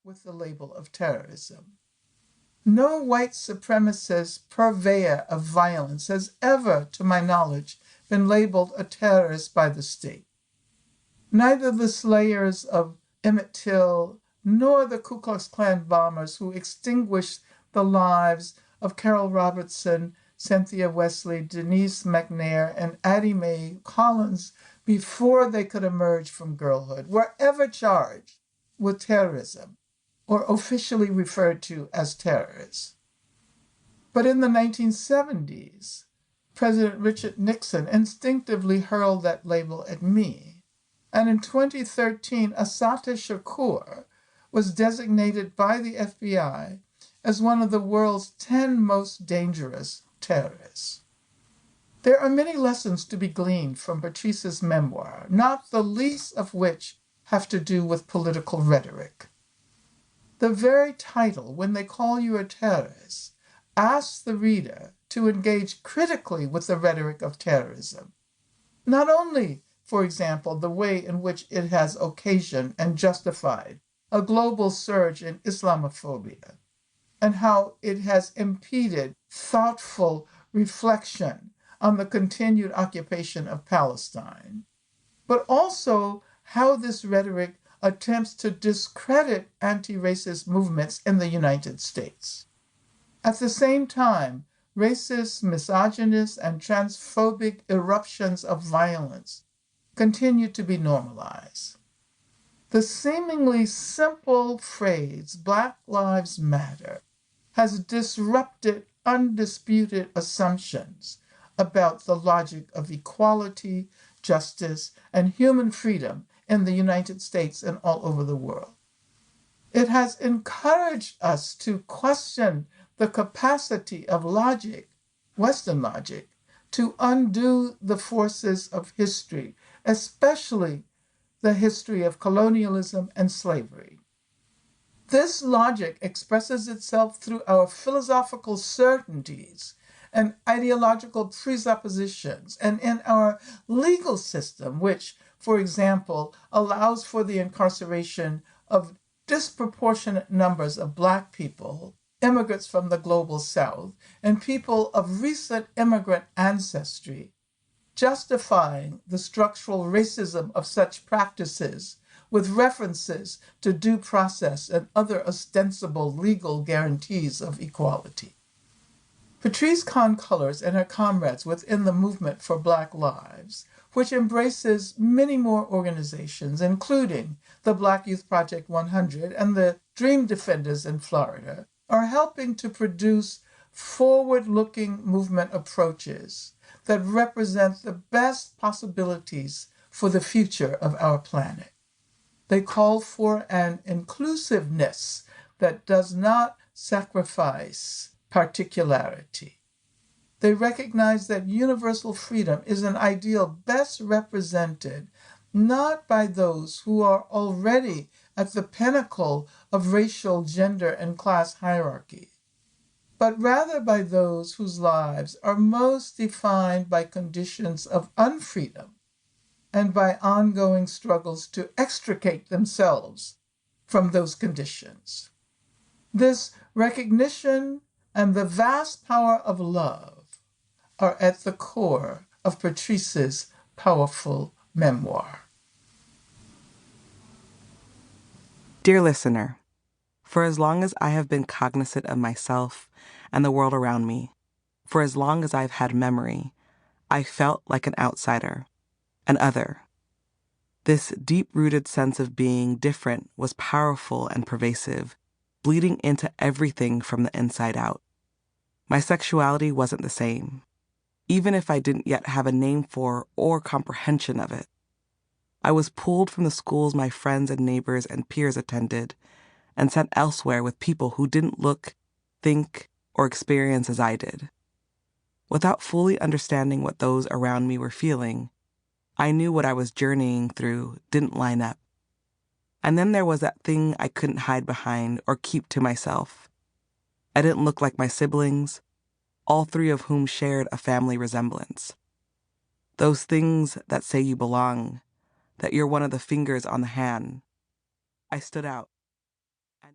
with the label of terrorism. No white supremacist purveyor of violence has ever, to my knowledge, been labeled a terrorist by the state. Neither the slayers of Emmett Till nor the Ku Klux Klan bombers who extinguished the lives of Carol Robertson, Cynthia Wesley, Denise McNair, and Addie Mae Collins before they could emerge from girlhood were ever charged with terrorism or officially referred to as terrorists. But in the 1970s, President Richard Nixon instinctively hurled that label at me. And in 2013, Assata Shakur was designated by the FBI as one of the world's 10 most dangerous terrorists. There are many lessons to be gleaned from Patrisse's memoir, not the least of which have to do with political rhetoric. The very title, When They Call You a Terrorist, asks the reader to engage critically with the rhetoric of terrorism. Not only, for example, the way in which it has occasioned and justified a global surge in Islamophobia, and how it has impeded thoughtful reflection on the continued occupation of Palestine, but also how this rhetoric attempts to discredit anti-racist movements in the United States. At the same time, racist, misogynist, and transphobic eruptions of violence continue to be normalized. The seemingly simple phrase, Black Lives Matter, has disrupted undisputed assumptions about the logic of equality, justice, and human freedom in the United States and all over the world. It has encouraged us to question the capacity of logic, Western logic, to undo the forces of history, especially the history of colonialism and slavery. This logic expresses itself through our philosophical certainties and ideological presuppositions, and in our legal system, which, for example, allows for the incarceration of disproportionate numbers of Black people, immigrants from the global South, and people of recent immigrant ancestry, justifying the structural racism of such practices with references to due process and other ostensible legal guarantees of equality. Patrisse Cullors and her comrades within the movement for Black Lives, which embraces many more organizations, including the Black Youth Project 100 and the Dream Defenders in Florida, are helping to produce forward-looking movement approaches that represent the best possibilities for the future of our planet. They call for an inclusiveness that does not sacrifice particularity. They recognize that universal freedom is an ideal best represented not by those who are already at the pinnacle of racial, gender, and class hierarchy, but rather by those whose lives are most defined by conditions of unfreedom and by ongoing struggles to extricate themselves from those conditions. This recognition and the vast power of love are at the core of Patrisse's powerful memoir. Dear listener, for as long as I have been cognizant of myself and the world around me, for as long as I've had memory, I felt like an outsider, an other. This deep-rooted sense of being different was powerful and pervasive, bleeding into everything from the inside out. My sexuality wasn't the same, even if I didn't yet have a name for or comprehension of it. I was pulled from the schools my friends and neighbors and peers attended and sent elsewhere with people who didn't look, think, or experience as I did. Without fully understanding what those around me were feeling, I knew what I was journeying through didn't line up. And then there was that thing I couldn't hide behind or keep to myself. I didn't look like my siblings, all three of whom shared a family resemblance. Those things that say you belong, that you're one of the fingers on the hand. I stood out.